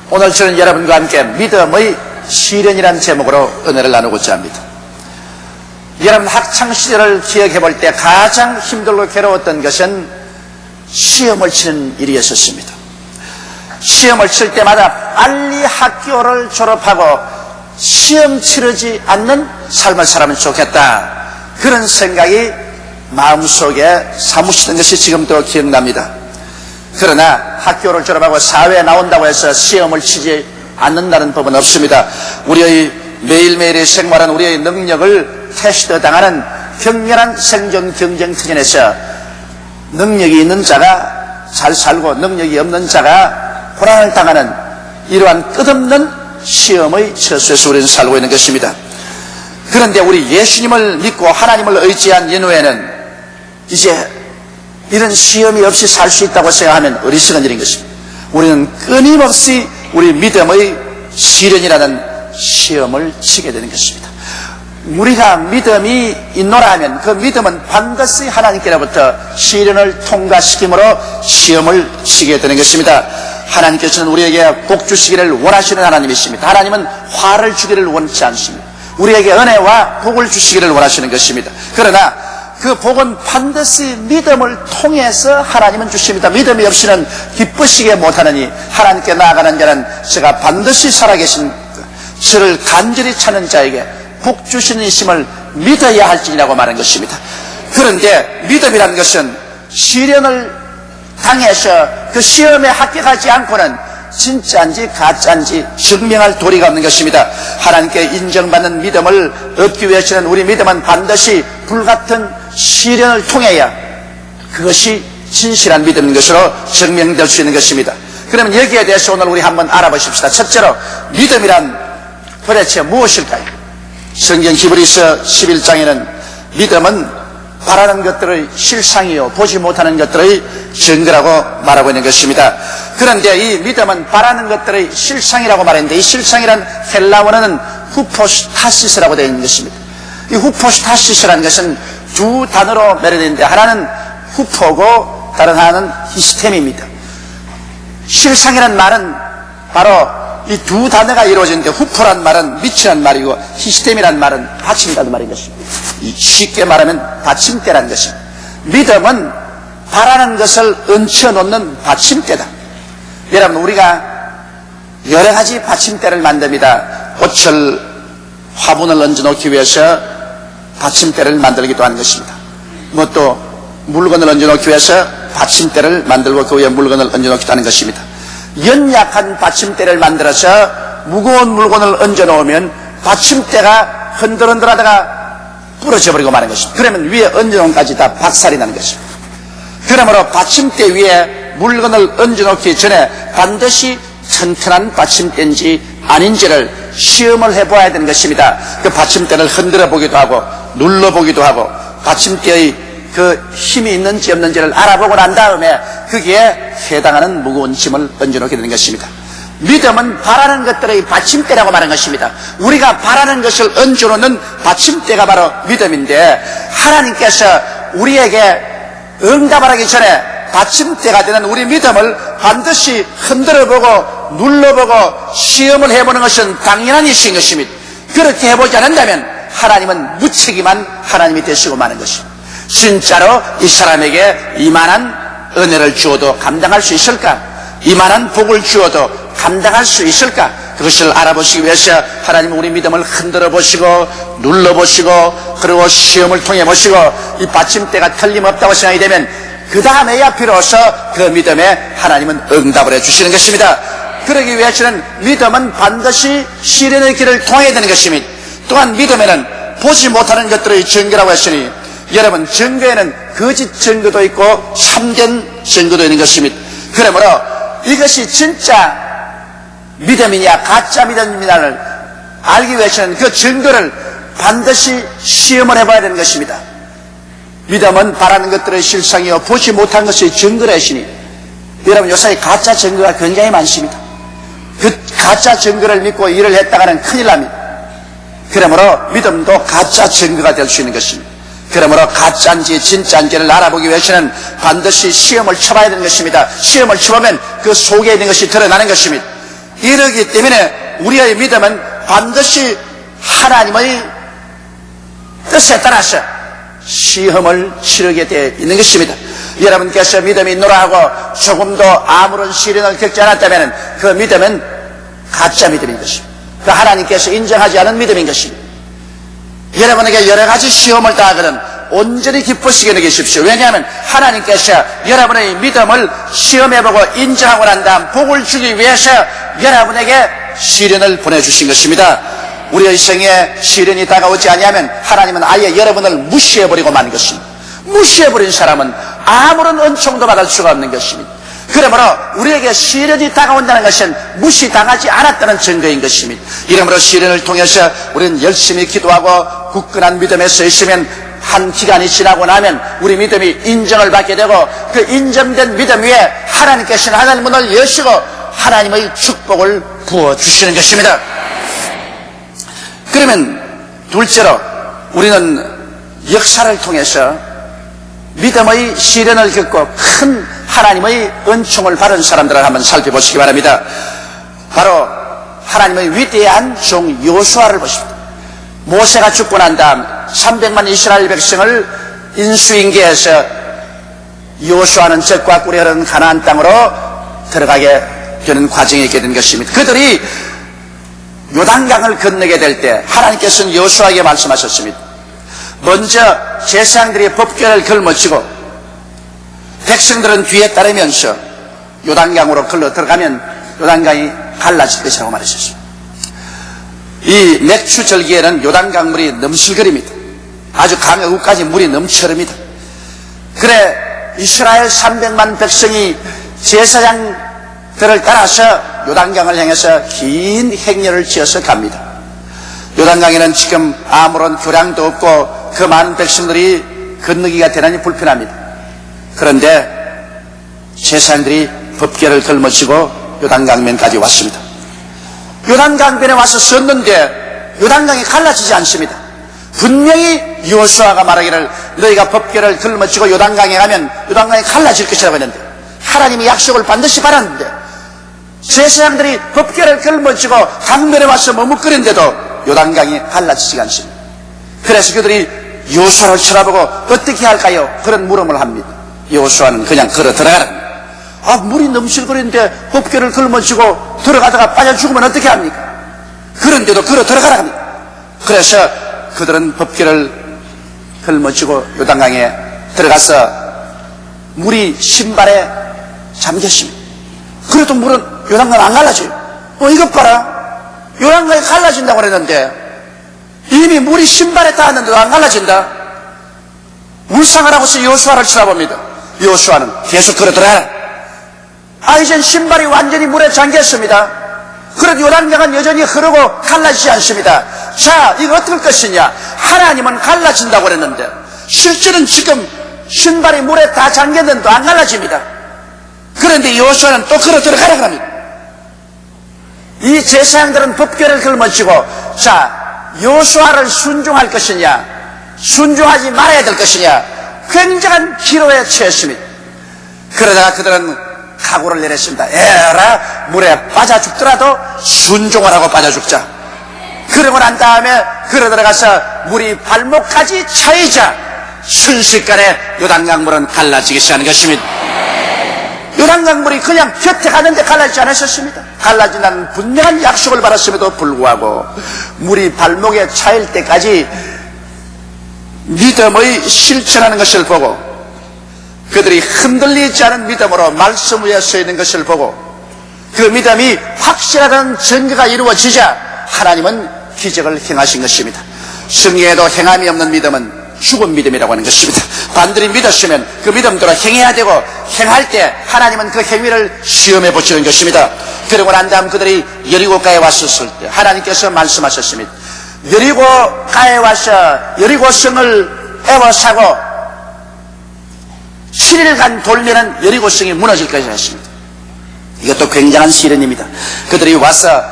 오늘 저는 여러분과 함께 믿음의 시련이라는 제목으로 은혜를 나누고자 합니다. 여러분 학창시절을 기억해 볼 때 가장 힘들고 괴로웠던 것은 시험을 치는 일이었습니다. 시험을 칠 때마다 빨리 학교를 졸업하고 시험 치르지 않는 삶을 살면 좋겠다, 그런 생각이 마음속에 사무치는 것이 지금도 기억납니다. 그러나 학교를 졸업하고 사회에 나온다고 해서 시험을 치지 않는다는 법은 없습니다. 우리의 매일매일의 생활은 우리의 능력을 테스트 당하는 격렬한 생존 경쟁터전에서 능력이 있는 자가 잘 살고 능력이 없는 자가 고난을 당하는 이러한 끝없는 시험의 처소에서 우리는 살고 있는 것입니다. 그런데 우리 예수님을 믿고 하나님을 의지한 이후에는 이제 이런 시험이 없이 살 수 있다고 생각하면 어리석은 일인 것입니다. 우리는 끊임없이 우리 믿음의 시련이라는 시험을 치게 되는 것입니다. 우리가 믿음이 있노라 하면 그 믿음은 반드시 하나님께로부터 시련을 통과시킴으로 시험을 치게 되는 것입니다. 하나님께서는 우리에게 복 주시기를 원하시는 하나님이십니다. 하나님은 화를 주기를 원치 않습니다. 우리에게 은혜와 복을 주시기를 원하시는 것입니다. 그러나 그 복은 반드시 믿음을 통해서 하나님은 주십니다. 믿음이 없이는 기쁘시게 못하느니 하나님께 나아가는 자는 제가 반드시 살아계신 저를 간절히 찾는 자에게 복 주시는 이심을 믿어야 할지라고 말한 것입니다. 그런데 믿음이라는 것은 시련을 당해서 그 시험에 합격하지 않고는 진짜인지 가짜인지 증명할 도리가 없는 것입니다. 하나님께 인정받는 믿음을 얻기 위해서는 우리 믿음은 반드시 불같은 시련을 통해야 그것이 진실한 믿음인 것으로 증명될 수 있는 것입니다. 그러면 여기에 대해서 오늘 우리 한번 알아보십시다. 첫째로 믿음이란 도대체 무엇일까요? 성경 히브리서 11장에는 믿음은 바라는 것들의 실상이요 보지 못하는 것들의 증거라고 말하고 있는 것입니다. 그런데 이 믿음은 바라는 것들의 실상이라고 말했는데 이 실상이란 헬라어는 후포스타시스라고 되어 있는 것입니다. 이 후포스타시스라는 것은 두 단어로 매료되는데 하나는 후포고 다른 하나는 히스템입니다. 실상이란 말은 바로 이 두 단어가 이루어지는데 후포란 말은 밑이란 말이고 히스템이란 말은 받침이라는 말인 것입니다. 쉽게 말하면 받침대라는 것입니다. 믿음은 바라는 것을 얹혀놓는 받침대다. 여러분 우리가 여러 가지 받침대를 만듭니다. 꽃을 화분을 얹어놓기 위해서 받침대를 만들기도 하는 것입니다. 뭐 또 물건을 얹어놓기 위해서 받침대를 만들고 그 위에 물건을 얹어놓기도 하는 것입니다. 연약한 받침대를 만들어서 무거운 물건을 얹어놓으면 받침대가 흔들흔들하다가 부러져 버리고 마는 것입니다. 그러면 위에 얹어놓은 것까지 다 박살이 나는 것입니다. 그러므로 받침대 위에 물건을 얹어놓기 전에 반드시 튼튼한 받침대인지 아닌지를 시험을 해봐야 되는 것입니다. 그 받침대를 흔들어 보기도 하고 눌러보기도 하고 받침대의 그 힘이 있는지 없는지를 알아보고 난 다음에 거기에 해당하는 무거운 짐을 얹어놓게 되는 것입니다. 믿음은 바라는 것들의 받침대라고 말하는 것입니다. 우리가 바라는 것을 얹어놓는 받침대가 바로 믿음인데 하나님께서 우리에게 응답을 하기 전에 받침대가 되는 우리 믿음을 반드시 흔들어보고 눌러보고 시험을 해보는 것은 당연한 일인 것입니다. 그렇게 해보지 않는다면 하나님은 무책임한 하나님이 되시고 마는 것입니다. 진짜로 이 사람에게 이만한 은혜를 주어도 감당할 수 있을까? 이만한 복을 주어도 감당할 수 있을까? 그것을 알아보시기 위해서 하나님은 우리 믿음을 흔들어 보시고 눌러 보시고 그리고 시험을 통해 보시고 이 받침대가 틀림없다고 생각이 되면 그 다음에야 비로소 그 믿음에 하나님은 응답을 해주시는 것입니다. 그러기 위해서는 믿음은 반드시 시련의 길을 통해야 되는 것입니다. 또한 믿음에는 보지 못하는 것들의 증거라고 했으니 여러분 증거에는 거짓 증거도 있고 참된 증거도 있는 것입니다. 그러므로 이것이 진짜 믿음이냐 가짜 믿음이냐를 알기 위해서는 그 증거를 반드시 시험을 해봐야 되는 것입니다. 믿음은 바라는 것들의 실상이요 보지 못한 것의 증거라 하시니 여러분 요새 가짜 증거가 굉장히 많습니다. 그 가짜 증거를 믿고 일을 했다가는 큰일 납니다. 그러므로 믿음도 가짜 증거가 될 수 있는 것입니다. 그러므로 가짜인지 진짜인지를 알아보기 위해서는 반드시 시험을 쳐봐야 되는 것입니다. 시험을 쳐보면 그 속에 있는 것이 드러나는 것입니다. 이러기 때문에 우리의 믿음은 반드시 하나님의 뜻에 따라서 시험을 치르게 되어 있는 것입니다. 여러분께서 믿음이 있노라 하고 조금도 아무런 시련을 겪지 않았다면 그 믿음은 가짜 믿음인 것입니다. 그 하나님께서 인정하지 않은 믿음인 것입니다. 여러분에게 여러 가지 시험을 당하거든 온전히 기쁘시게 여기십시오. 왜냐하면 하나님께서 여러분의 믿음을 시험해보고 인정하고 난 다음 복을 주기 위해서 여러분에게 시련을 보내주신 것입니다. 우리의 생에 시련이 다가오지 아니하면 하나님은 아예 여러분을 무시해버리고 마는 것입니다. 무시해버린 사람은 아무런 은총도 받을 수가 없는 것입니다. 그러므로 우리에게 시련이 다가온다는 것은 무시당하지 않았다는 증거인 것입니다. 이러므로 시련을 통해서 우리는 열심히 기도하고 굳건한 믿음에 서 있으면 한 기간이 지나고 나면 우리 믿음이 인정을 받게 되고 그 인정된 믿음 위에 하나님께서는 하늘 문을 여시고 하나님의 축복을 부어주시는 것입니다. 그러면 둘째로 우리는 역사를 통해서 믿음의 시련을 겪고 큰 하나님의 은총을 받은 사람들을 한번 살펴보시기 바랍니다. 바로 하나님의 위대한 종 여호수아를 보십니다. 모세가 죽고 난 다음 300만 이스라엘 백성을 인수인계해서 여호수아는 젖과 꿀이 흐르는 가나안 땅으로 들어가게 되는 과정이 있게 된 것입니다. 그들이 요단강을 건너게 될 때 하나님께서는 여호수아에게 말씀하셨습니다. 먼저 제사장들이 법궤를 걸머쥐고 백성들은 뒤에 따르면서 요단강으로 걸러 들어가면 요단강이 갈라질 것이라고 말하셨습니다. 이 맥추 절기에는 요단강 물이 넘실거립니다. 아주 강가까지 물이 넘쳐릅니다. 그래 이스라엘 300만 백성이 제사장들을 따라서 요단강을 향해서 긴 행렬을 지어서 갑니다. 요단강에는 지금 아무런 교량도 없고 그 많은 백성들이 건너기가 대단히 불편합니다. 그런데 제사장들이 법궤를 걸머쥐고 요단강면까지 왔습니다. 요단강변에 와서 섰는데 요단강이 갈라지지 않습니다. 분명히 여호수아가 말하기를 너희가 법궤를 걸머쥐고 요단강에 가면 요단강이 갈라질 것이라고 했는데 하나님이 약속을 반드시 받았는데 제사장들이 법궤를 걸머쥐고 강변에 와서 머뭇거리는데도 요단강이 갈라지지 않습니다. 그래서 그들이 여호수아를 쳐다보고 어떻게 할까요? 그런 물음을 합니다. 여호수아는 그냥 걸어 들어가라. 물이 넘실거리는데 법궤를 걸머쥐고 들어가다가 빠져 죽으면 어떻게 합니까? 그런데도 걸어 들어가라 합니다. 그래서 그들은 법궤를 걸머쥐고 요단강에 들어가서 물이 신발에 잠겼습니다. 그래도 물은 요단강 안 갈라져요. 이것 봐라. 요단강이 갈라진다고 그랬는데 이미 물이 신발에 닿았는데도 안 갈라진다. 울상을 하고서 여호수아를 쳐다봅니다. 여호수아는 계속 걸어 들어가라. 이젠 신발이 완전히 물에 잠겼습니다. 그래도 요단강은 여전히 흐르고 갈라지지 않습니다. 자, 이거 어떻게 할 것이냐? 하나님은 갈라진다고 그랬는데 실제는 지금 신발이 물에 다 잠겼는데도 안 갈라집니다. 그런데 여호수아는 또 걸어 들어가라 합니다. 이 제사장들은 법궤를 걸머쥐고 자, 여호수아를 순종할 것이냐 순종하지 말아야 될 것이냐 굉장한 기로에 처했습니다. 그러다가 그들은 각오를 내렸습니다. 에라 물에 빠져 죽더라도 순종을 하고 빠져 죽자. 그러고 난 다음에 걸어 들어가서 물이 발목까지 차이자 순식간에 요단강 물은 갈라지기 시작하는 것입니다. 요단강 물이 그냥 곁에 가는데 갈라지지 않았었습니다. 갈라진다는 분명한 약속을 받았음에도 불구하고 물이 발목에 차일 때까지 믿음의 실천하는 것을 보고 그들이 흔들리지 않은 믿음으로 말씀 위에 서 있는 것을 보고 그 믿음이 확실하다는 증거가 이루어지자 하나님은 기적을 행하신 것입니다. 성경에도 행함이 없는 믿음은 죽은 믿음이라고 하는 것입니다. 반드시 믿었으면 그 믿음대로 행해야 되고 행할 때 하나님은 그 행위를 시험해 보시는 것입니다. 그리고 난 다음 그들이 여리고가에 왔었을 때 하나님께서 말씀하셨습니다. 여리고가에 와서 여리고성을 에워싸고 7일간 돌면은 여리고성이 무너질 것이라 했습니다. 이것도 굉장한 시련입니다. 그들이 와서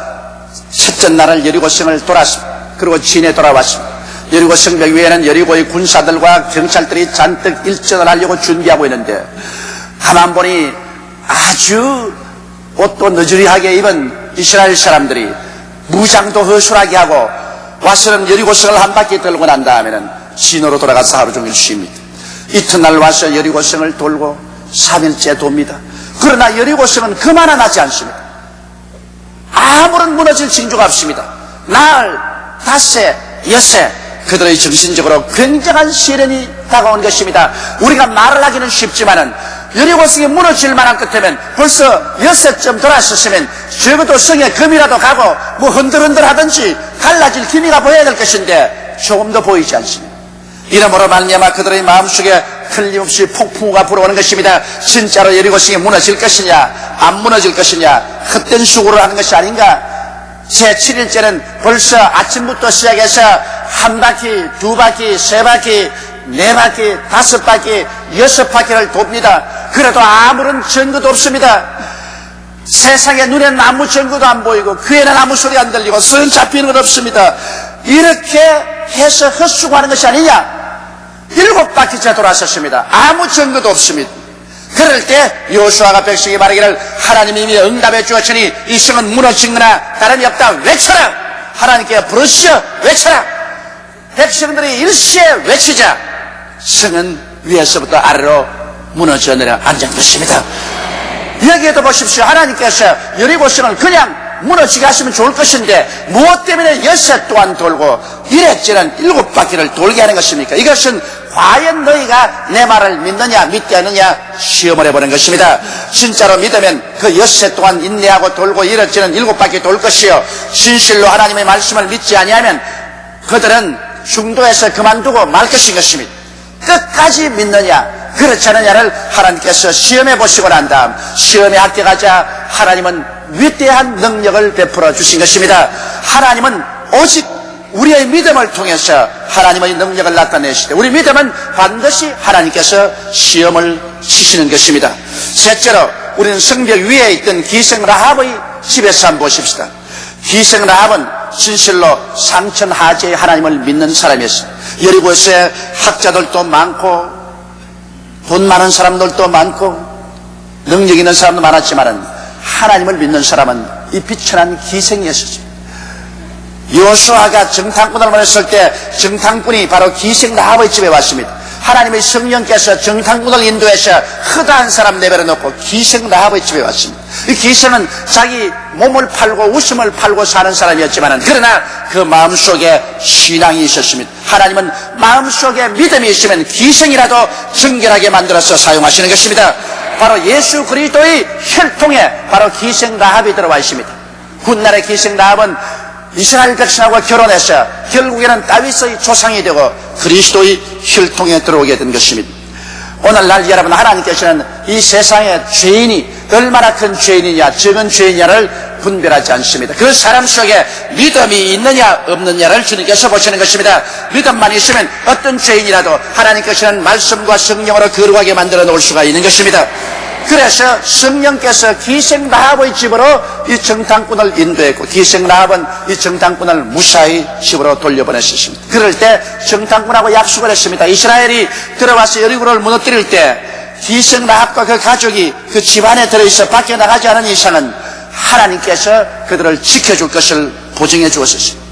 첫째 날을 여리고성을 돌았습니다. 그리고 진에 돌아왔습니다. 여리고 성벽 위에는 여리고의 군사들과 경찰들이 잔뜩 일전을 하려고 준비하고 있는데 가만 보니 아주 옷도 너저리하게 입은 이스라엘 사람들이 무장도 허술하게 하고 와서는 여리고성을 한 바퀴 돌고 난 다음에는 진으로 돌아가서 하루 종일 쉽니다. 이튿날 와서 여리고성을 돌고 3일째 돕니다. 그러나 여리고성은 그만 하지 않습니다. 아무런 무너질 징조가 없습니다. 나흘, 닷새, 엿새 그들의 정신적으로 굉장한 시련이 다가온 것입니다. 우리가 말을 하기는 쉽지만은 여리고성이 무너질 만한 끝이면 벌써 엿새쯤 돌았었으면 적어도 성에 금이라도 가고 뭐 흔들흔들 하든지 갈라질 기미가 보여야 될 것인데 조금 더 보이지 않습니다. 이러므로 말미암아 그들의 마음속에 틀림없이 폭풍우가 불어오는 것입니다. 진짜로 여리고성이 무너질 것이냐 안 무너질 것이냐 헛된 수고를 하는 것이 아닌가. 제7일째는 벌써 아침부터 시작해서 한 바퀴, 두 바퀴, 세 바퀴, 네 바퀴, 다섯 바퀴, 여섯 바퀴를 돕니다. 그래도 아무런 증거도 없습니다. 세상에 눈에는 아무 증거도 안 보이고 귀에는 아무 소리 안 들리고 손은 잡히는 건 없습니다. 이렇게 해서 헛수고하는 것이 아니냐. 7바퀴째 돌아섰습니다. 아무 증거도 없습니다. 그럴 때 여호수아가 백성에게 말하기를 하나님이 이미 응답해 주었으니 이 성은 무너지거나 다름이 없다. 외쳐라. 하나님께 부르시어 외쳐라. 백성들이 일시에 외치자 성은 위에서부터 아래로 무너져 내려 앉은 것입니다. 여기에도 보십시오. 하나님께서 여리고성을 그냥 무너지게 하시면 좋을 것인데 무엇 때문에 엿새 또한 돌고 이랬지는 7바퀴를 돌게 하는 것입니까? 이것은 과연 너희가 내 말을 믿느냐 믿지 않느냐 시험을 해보는 것입니다. 진짜로 믿으면 그 엿새 동안 인내하고 돌고 이랬지는 7바퀴 돌 것이요 진실로 하나님의 말씀을 믿지 아니하면 그들은 중도에서 그만두고 말 것입니다. 끝까지 믿느냐 그렇지 않느냐를 하나님께서 시험해 보시고 난 다음 시험에 합격하자 하나님은 위대한 능력을 베풀어 주신 것입니다. 하나님은 오직 우리의 믿음을 통해서 하나님의 능력을 나타내시되 우리 믿음은 반드시 하나님께서 시험을 치시는 것입니다. 셋째로 우리는 성벽 위에 있던 기생 라합의 집에서 한번 보십시다. 기생 라합은 진실로 상천하제의 하나님을 믿는 사람이었어요. 여리고에 학자들도 많고 돈 많은 사람들도 많고 능력 있는 사람도 많았지만 하나님을 믿는 사람은 이 비천한 기생이었습니다. 여호수아가 정탐꾼을 보냈을 때 정탐꾼이 바로 기생 라합의 집에 왔습니다. 하나님의 성령께서 정탐꾼을 인도해서 허다한 사람 내버려 놓고 기생 라합의 집에 왔습니다. 이 기생은 자기 몸을 팔고 웃음을 팔고 사는 사람이었지만 그러나 그 마음속에 신앙이 있었습니다. 하나님은 마음속에 믿음이 있으면 기생이라도 정결하게 만들어서 사용하시는 것입니다. 바로 예수 그리스도의 혈통에 바로 기생 라합이 들어와 있습니다. 훗날의 기생 라합은 이스라엘 백성하고 결혼해서 결국에는 다윗의 조상이 되고 그리스도의 혈통에 들어오게 된 것입니다. 오늘날 여러분 하나님께서는 이 세상의 죄인이 얼마나 큰 죄인이냐 적은 죄인이냐를 분별하지 않습니다. 그 사람 속에 믿음이 있느냐 없느냐를 주님께서 보시는 것입니다. 믿음만 있으면 어떤 죄인이라도 하나님께서는 말씀과 성령으로 거룩하게 만들어 놓을 수가 있는 것입니다. 그래서 성령께서 기생 라합의 집으로 이 정탐꾼을 인도했고 기생 라합은 이 정탐꾼을 무사히 집으로 돌려보냈습니다. 그럴 때 정탐꾼하고 약속을 했습니다. 이스라엘이 들어와서 여리고를 무너뜨릴 때 기생 라합과 그 가족이 그 집안에 들어있어 밖에 나가지 않은 이상은 하나님께서 그들을 지켜줄 것을 보증해 주었습니다.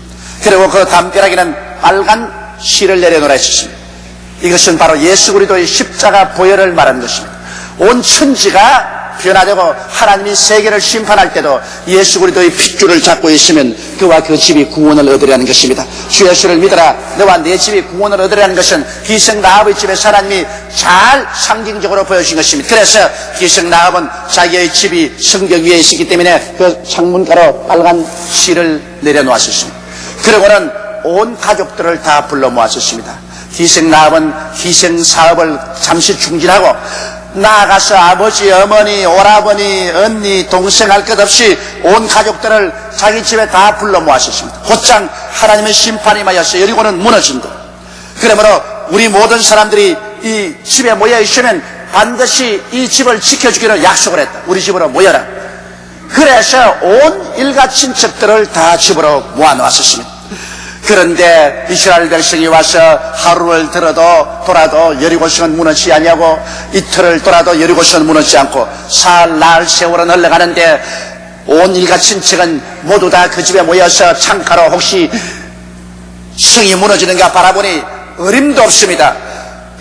그리고 그 담벼락에는 빨간 실을 내려놓으라 했습니다. 이것은 바로 예수 그리스도의 십자가 보혈을 말하는 것입니다. 온 천지가 변화되고 하나님이 세계를 심판할 때도 예수 그리스도의 핏줄을 잡고 있으면 그와 그 집이 구원을 얻으려는 것입니다. 주 예수를 믿어라 너와 내 집이 구원을 얻으려는 것은 기생 라합의 집에서 하나님이 잘 상징적으로 보여주신 것입니다. 그래서 기생 라합은 자기의 집이 성벽 위에 있었기 때문에 그 창문가로 빨간 실을 내려놓았습니다. 그리고는 온 가족들을 다 불러 모았습니다. 기생 라합은 기생 사업을 잠시 중지하고 나아가서 아버지, 어머니, 오라버니, 언니, 동생 할 것 없이 온 가족들을 자기 집에 다 불러 모았습니다. 곧장 하나님의 심판이 임하여서 여리고는 무너진다. 그러므로 우리 모든 사람들이 이 집에 모여 있으면 반드시 이 집을 지켜주기로 약속을 했다. 우리 집으로 모여라. 그래서 온 일가 친척들을 다 집으로 모아놓았습니다. 그런데 이스라엘 백성이 와서 하루를 돌아도 여리고성은 무너지지 아니하고 이틀을 돌아도 여리고성은 무너지지 않고 사흘 날 세월은 흘러가는데 온 일가 친척은 모두 다 그 집에 모여서 창가로 혹시 성이 무너지는가 바라보니 어림도 없습니다.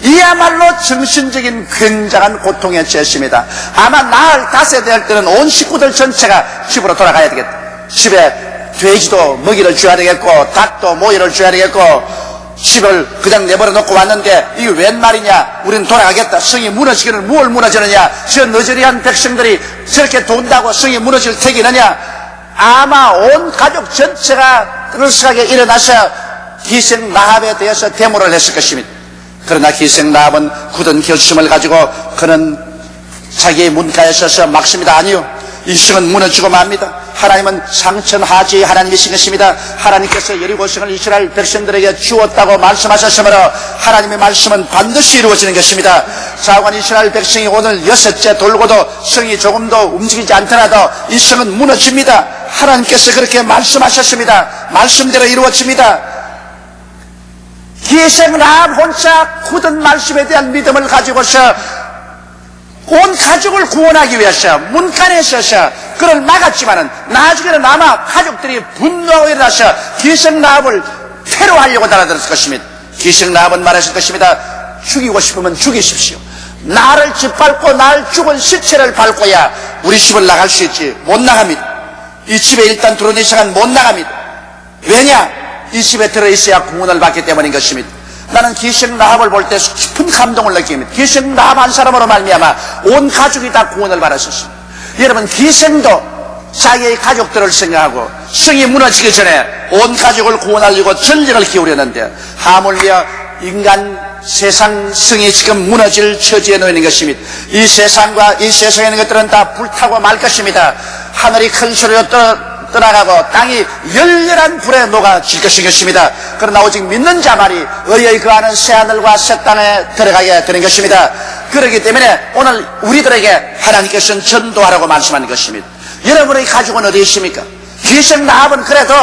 이야말로 정신적인 굉장한 고통에 처했습니다. 아마 나흘 다섯에 될 때는 온 식구들 전체가 집으로 돌아가야 되겠다. 집에 돼지도 먹이를 줘야 되겠고 닭도 모이를 줘야 되겠고 집을 그냥 내버려 놓고 왔는데 이게 웬 말이냐, 우리는 돌아가겠다. 성이 무너지기는 뭘 무너지느냐, 저 너저리한 백성들이 저렇게 돈다고 성이 무너질 테기느냐. 아마 온 가족 전체가 그럴싸하게 일어나서 기생 라합에 대해서 데모를 했을 것입니다. 그러나 기생 라합은 굳은 결심을 가지고 그는 자기의 문가에 서서 막습니다. 아니요, 이 성은 무너지고 맙니다. 하나님은 상천하지의 하나님이신 것입니다. 하나님께서 여리고성을 이스라엘 백성들에게 주었다고 말씀하셨으므로 하나님의 말씀은 반드시 이루어지는 것입니다. 자관 이스라엘 백성이 오늘 6째 돌고도 성이 조금도 움직이지 않더라도 이 성은 무너집니다. 하나님께서 그렇게 말씀하셨습니다. 말씀대로 이루어집니다. 기생 라합 혼자 굳은 말씀에 대한 믿음을 가지고서 온 가족을 구원하기 위해서 문간에 서서 그를 막았지만은 나중에는 아마 가족들이 분노하고 일어나서 기생 라합을 테러하려고 달아들었을 것입니다. 기생 라합은 말했을 것입니다. 죽이고 싶으면 죽이십시오. 나를 짓밟고 날 죽은 시체를 밟고야 우리 집을 나갈 수 있지. 못 나갑니다. 이 집에 일단 들어온 이상은 못 나갑니다. 왜냐? 이 집에 들어있어야 구원을 받기 때문인 것입니다. 나는 기생 라합을 볼 때 깊은 감동을 느낍니다. 기생 라합 한 사람으로 말미암아 온 가족이 다 구원을 받았었습니다. 여러분, 기생도 자기의 가족들을 생각하고 성이 무너지기 전에 온 가족을 구원하려고 전력을 기울였는데 하물며 인간 세상 성이 지금 무너질 처지에 놓여 있는 것입니다. 이 세상과 이 세상에 있는 것들은 다 불타고 말 것입니다. 하늘이 큰 소리로 떠나가고 땅이 열렬한 불에 녹아질 것인 것입니다. 그러나 오직 믿는 자만이 의의 그하는 새하늘과 새 땅에 들어가게 되는 것입니다. 그렇기 때문에 오늘 우리들에게 하나님께서는 전도하라고 말씀하는 것입니다. 여러분의 가족은 어디 있습니까? 기생 라합은 그래도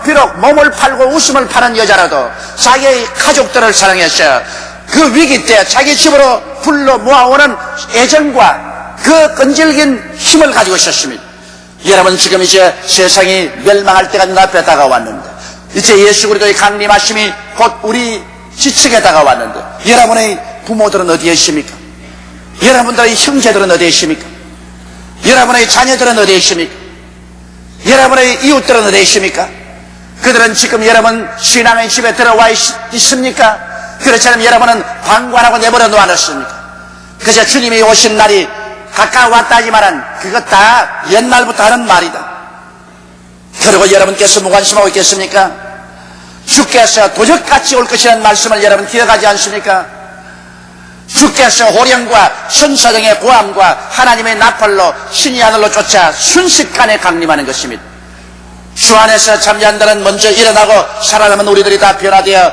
비록 몸을 팔고 웃음을 파는 여자라도 자기의 가족들을 사랑해서 그 위기 때 자기 집으로 불러 모아오는 애정과 그 끈질긴 힘을 가지고 있었습니다. 여러분, 지금 이제 세상이 멸망할 때가 눈앞에 다가왔는데 이제 예수 그리스도의 강림하심이 곧 우리 지척에 다가왔는데 여러분의 부모들은 어디에 있습니까? 여러분들의 형제들은 어디에 있습니까? 여러분의 자녀들은 어디에 있습니까? 여러분의 이웃들은 어디에 있습니까? 그들은 지금 여러분 신앙의 집에 들어와 있습니까? 그렇지 않으면 여러분은 방관하고 내버려 놓았습니까? 그저 주님이 오신 날이 가까웠다 하지만은 그것 다 옛날부터 하는 말이다. 그리고 여러분께서 무관심하고 있겠습니까? 주께서 도적같이 올 것이라는 말씀을 여러분 기억하지 않습니까? 주께서 호령과 천사등의 고함과 하나님의 나팔로 신이 하늘로 쫓아 순식간에 강림하는 것입니다. 주 안에서 잠잠한 자는 먼저 일어나고 살아남은 우리들이 다 변화되어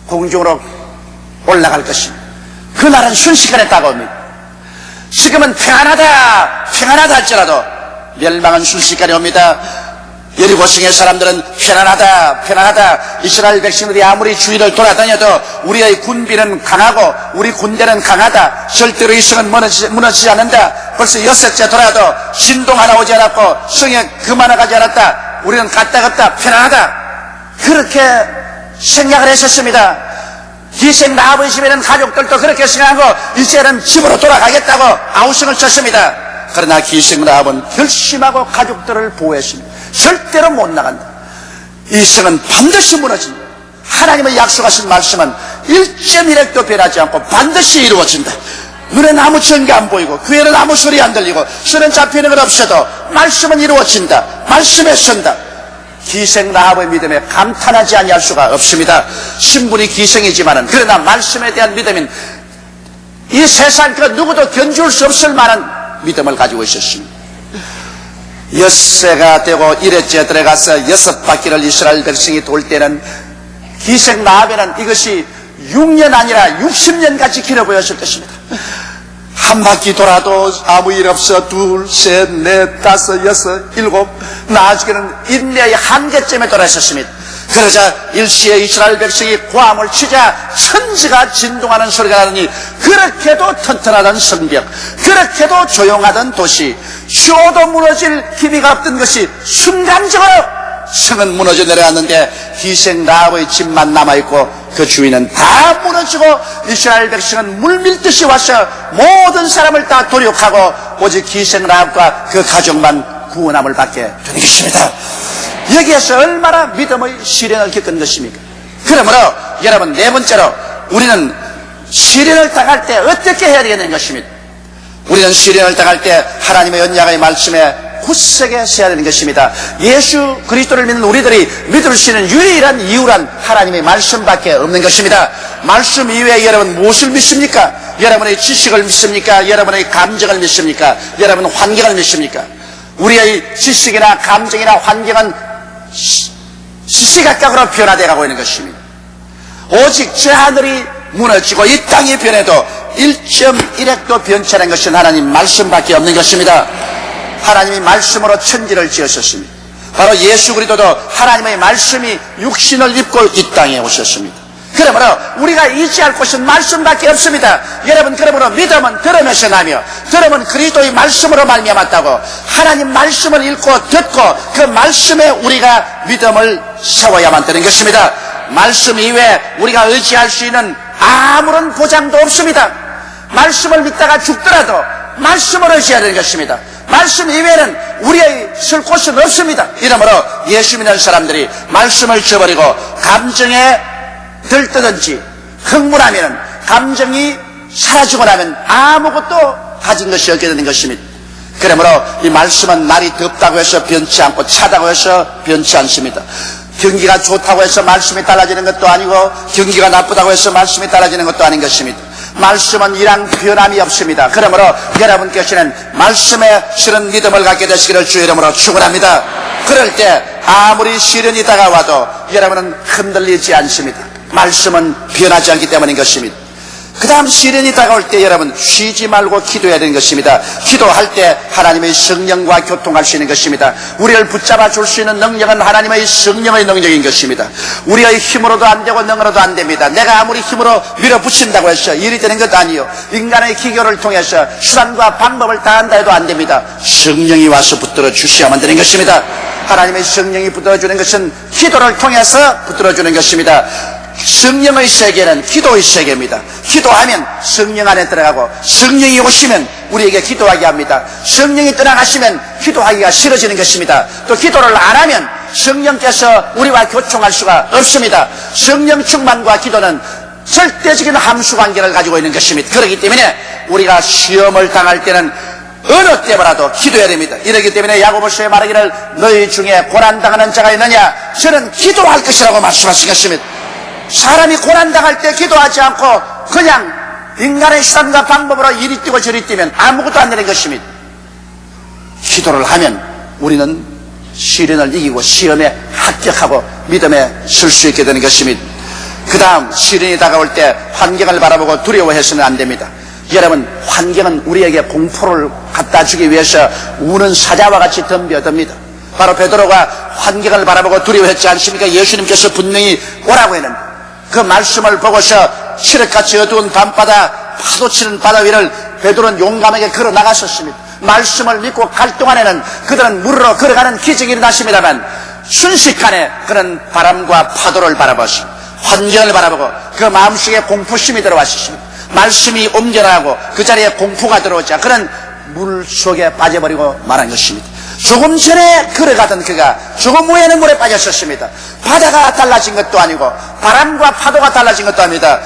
공중으로 올라갈 것입니다. 그날은 순식간에 다가옵니다. 지금은 평안하다 할지라도 멸망은 순식간에 옵니다. 여리고성의 사람들은 편안하다. 이스라엘 백성들이 아무리 주위를 돌아다녀도 우리의 군비는 강하고 우리 군대는 강하다. 절대로 이 성은 무너지지 않는다. 벌써 6째 돌아도 진동 하나 오지 않았고 성에 금 하나 가지 않았다. 우리는 갔다 편안하다. 그렇게 생각을 했었습니다. 기생 라합의 집에 있는 가족들도 그렇게 생각하고 이제는 집으로 돌아가겠다고 아우성을 쳤습니다. 그러나 기생 라합은 결심하고 가족들을 보호했습니다. 절대로 못 나간다. 이 성은 반드시 무너진다. 하나님의 약속하신 말씀은 1.1핵도 변하지 않고 반드시 이루어진다. 눈에는 아무 증거 안 보이고 귀에는 아무 소리 안 들리고 손은 잡히는 건 없어도 말씀은 이루어진다. 말씀에 선다. 기생 라합의 믿음에 감탄하지 아니할 수가 없습니다. 신분이 기생이지만은 그러나 말씀에 대한 믿음은 이 세상 그 누구도 견줄 수 없을 만한 믿음을 가지고 있었습니다. 6세가 되고 1회째 들어가서 6바퀴를 이스라엘 백성이 돌 때는 기생 라합에는 이것이 6년 아니라 60년까지 길어 보였을 것입니다. 한 바퀴 돌아도 아무 일 없어. 둘, 셋, 넷, 다섯, 여섯, 일곱. 나중에는 인내의 한계점에 돌아있었습니다. 그러자 일시에 이스라엘 백성이 고함을 치자 천지가 진동하는 소리가 나더니 그렇게도 튼튼하던 성벽, 그렇게도 조용하던 도시, 쉬어도 무너질 기미가 없던 것이 순간적으로 성은 무너져 내려왔는데 희생 라합의 집만 남아있고 그 주위는 다 무너지고 이스라엘 백성은 물밀듯이 와서 모든 사람을 다 도륙하고 오직 희생 라합과 그 가족만 구원함을 받게 되는 것입니다. 여기에서 얼마나 믿음의 시련을 겪은 것입니까? 그러므로 여러분, 네 번째로 우리는 시련을 당할 때 어떻게 해야 되는 것입니다. 우리는 시련을 당할 때 하나님의 언약의 말씀에 굳세게 서야 되는 것입니다. 예수 그리스도를 믿는 우리들이 믿을 수 있는 유일한 이유란 하나님의 말씀밖에 없는 것입니다. 말씀 이외에 여러분 무엇을 믿습니까? 여러분의 지식을 믿습니까? 여러분의 감정을 믿습니까? 여러분 환경을 믿습니까? 우리의 지식이나 감정이나 환경은 시시각각으로 변화되어 가고 있는 것입니다. 오직 저 하늘이 무너지고 이 땅이 변해도 1.1핵도 변치 않은 것은 하나님 말씀밖에 없는 것입니다. 하나님이 말씀으로 천지를 지으셨습니다. 바로 예수 그리스도도 하나님의 말씀이 육신을 입고 이 땅에 오셨습니다. 그러므로 우리가 의지할 곳은 말씀밖에 없습니다. 여러분, 그러므로 믿음은 들음에서 나며 들음은 그리스도의 말씀으로 말미암았다고 하나님 말씀을 읽고 듣고 그 말씀에 우리가 믿음을 세워야만 되는 것입니다. 말씀 이외에 우리가 의지할 수 있는 아무런 보장도 없습니다. 말씀을 믿다가 죽더라도 말씀을 의지해야 되는 것입니다. 말씀 이외에는 우리의 쓸 곳은 없습니다. 이러므로 예수 믿는 사람들이 말씀을 저버리고 감정에 들뜨든지 흥분하면 감정이 사라지고 나면 아무것도 가진 것이 없게 되는 것입니다. 그러므로 이 말씀은 날이 덥다고 해서 변치 않고 차다고 해서 변치 않습니다. 경기가 좋다고 해서 말씀이 달라지는 것도 아니고 경기가 나쁘다고 해서 말씀이 달라지는 것도 아닌 것입니다. 말씀은 이랑 변함이 없습니다. 그러므로 여러분께서는 말씀에 실은 믿음을 갖게 되시기를 주의 이름으로 축원합니다. 그럴 때 아무리 시련이 다가와도 여러분은 흔들리지 않습니다. 말씀은 변하지 않기 때문인 것입니다. 그 다음 시련이 다가올 때 여러분 쉬지 말고 기도해야 되는 것입니다. 기도할 때 하나님의 성령과 교통할 수 있는 것입니다. 우리를 붙잡아 줄 수 있는 능력은 하나님의 성령의 능력인 것입니다. 우리의 힘으로도 안 되고 능으로도 안 됩니다. 내가 아무리 힘으로 밀어붙인다고 해서 일이 되는 것 아니요, 인간의 기교를 통해서 수단과 방법을 다한다 해도 안 됩니다. 성령이 와서 붙들어 주셔야만 되는 것입니다. 하나님의 성령이 붙들어 주는 것은 기도를 통해서 붙들어 주는 것입니다. 성령의 세계는 기도의 세계입니다. 기도하면 성령 안에 들어가고 성령이 오시면 우리에게 기도하게 합니다. 성령이 떠나가시면 기도하기가 싫어지는 것입니다. 또 기도를 안 하면 성령께서 우리와 교통할 수가 없습니다. 성령 충만과 기도는 절대적인 함수관계를 가지고 있는 것입니다. 그렇기 때문에 우리가 시험을 당할 때는 어느 때보다도 기도해야 됩니다. 이렇기 때문에 야고보서에 말하기를 너희 중에 고난당하는 자가 있느냐, 저는 기도할 것이라고 말씀하신 것입니다. 사람이 고난당할 때 기도하지 않고 그냥 인간의 수단과 방법으로 이리 뛰고 저리 뛰면 아무것도 안 되는 것입니다. 기도를 하면 우리는 시련을 이기고 시험에 합격하고 믿음에 설 수 있게 되는 것입니다. 그 다음 시련이 다가올 때 환경을 바라보고 두려워해서는 안 됩니다. 여러분, 환경은 우리에게 공포를 갖다 주기 위해서 우는 사자와 같이 덤벼듭니다. 바로 베드로가 환경을 바라보고 두려워했지 않습니까? 예수님께서 분명히 오라고 했는데 그 말씀을 보고서 칠흑같이 어두운 밤바다, 파도치는 바다 위를 베드로는 용감하게 걸어 나갔었습니다. 말씀을 믿고 갈 동안에는 그들은 물으로 걸어가는 기적이 일어났습니다만 순식간에 그는 바람과 파도를 바라보시고 환경을 바라보고 그 마음속에 공포심이 들어왔습니다. 말씀이 옮겨나가고 그 자리에 공포가 들어오자 그는 물 속에 빠져버리고 말한 것입니다. 조금 전에 걸어가던 그가 조금 후에는 물에 빠졌었습니다. 바다가 달라진 것도 아니고 바람과 파도가 달라진 것도 아닙니다.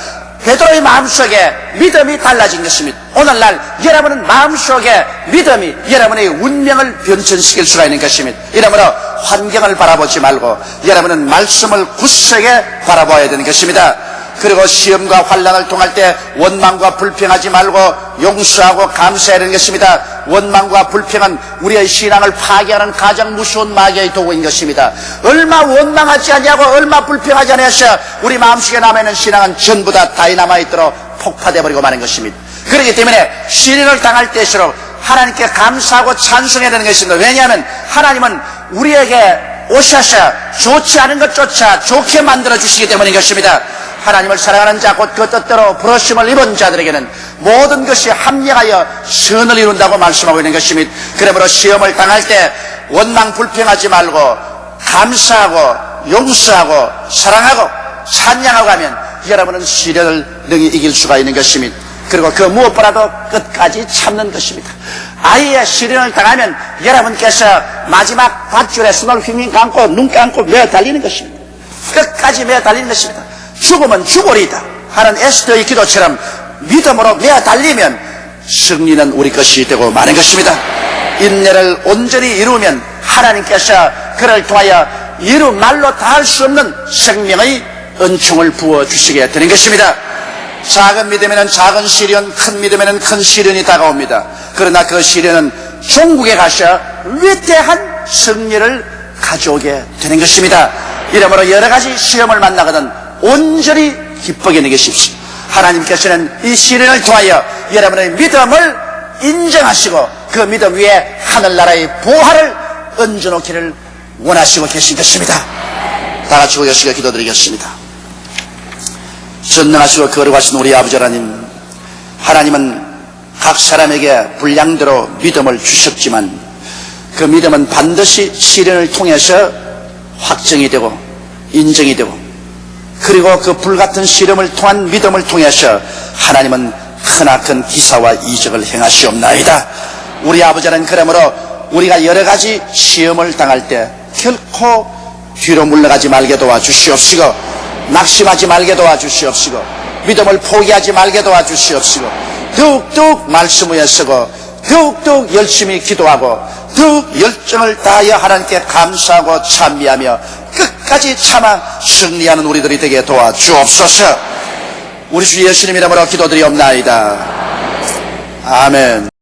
베드로의 마음속에 믿음이 달라진 것입니다. 오늘날 여러분은 마음속에 믿음이 여러분의 운명을 변천시킬 수가 있는 것입니다. 이러므로 환경을 바라보지 말고 여러분은 말씀을 굳세게 바라봐야 되는 것입니다. 그리고 시험과 환난을 통할 때 원망과 불평하지 말고 용서하고 감사해야 되는 것입니다. 원망과 불평은 우리의 신앙을 파괴하는 가장 무서운 마귀의 도구인 것입니다. 얼마 원망하지 않냐고 얼마 불평하지 않아서 우리 마음속에 남아있는 신앙은 전부 다 다이나마이트로 폭파되어 버리고 마는 것입니다. 그렇기 때문에 시련을 당할 때일수록 하나님께 감사하고 찬송해야 되는 것입니다. 왜냐하면 하나님은 우리에게 오셔서 좋지 않은 것조차 좋게 만들어 주시기 때문인 것입니다. 하나님을 사랑하는 자 곧 그 뜻대로 부르심을 입은 자들에게는 모든 것이 합력하여 선을 이룬다고 말씀하고 있는 것입니다. 그러므로 시험을 당할 때 원망 불평하지 말고 감사하고 용서하고 사랑하고 찬양하고 하면 여러분은 시련을 능히 이길 수가 있는 것입니다. 그리고 그 무엇보다도 끝까지 참는 것입니다. 아예 시련을 당하면 여러분께서 마지막 밧줄에 손을 휘밍 감고 눈 감고 매어 달리는 것입니다. 끝까지 매어 달리는 것입니다. 죽으면 죽으리다 하는 에스더의 기도처럼 믿음으로 매어 달리면 승리는 우리 것이 되고 마는 것입니다. 인내를 온전히 이루면 하나님께서 그를 통하여 이루 말로 다 할 수 없는 생명의 은총을 부어주시게 되는 것입니다. 작은 믿음에는 작은 시련, 큰 믿음에는 큰 시련이 다가옵니다. 그러나 그 시련은 종국에 가서 위대한 승리를 가져오게 되는 것입니다. 이러므로 여러 가지 시험을 만나거든 온전히 기쁘게 여기십시오. 하나님께서는 이 시련을 통하여 여러분의 믿음을 인정하시고 그 믿음 위에 하늘나라의 보화를 얹어놓기를 원하시고 계신 것입니다. 다 같이 고개시켜 기도드리겠습니다. 전능하시고 거룩하신 우리 아버지 하나님, 하나님은 각 사람에게 분량대로 믿음을 주셨지만 그 믿음은 반드시 시련을 통해서 확정이 되고 인정이 되고, 그리고 그 불같은 시련을 통한 믿음을 통해서 하나님은 크나큰 기사와 이적을 행하시옵나이다. 우리 아버지는 그러므로 우리가 여러 가지 시험을 당할 때 결코 뒤로 물러가지 말게 도와주시옵시고, 낙심하지 말게 도와주시옵시고, 믿음을 포기하지 말게 도와주시옵시고, 더욱더욱 말씀 위에 서고 더욱더욱 열심히 기도하고 더욱 열정을 다하여 하나님께 감사하고 찬미하며 끝까지 참아 승리하는 우리들이 되게 도와주옵소서. 우리 주 예수님 이름으로 기도드리옵나이다. 아멘.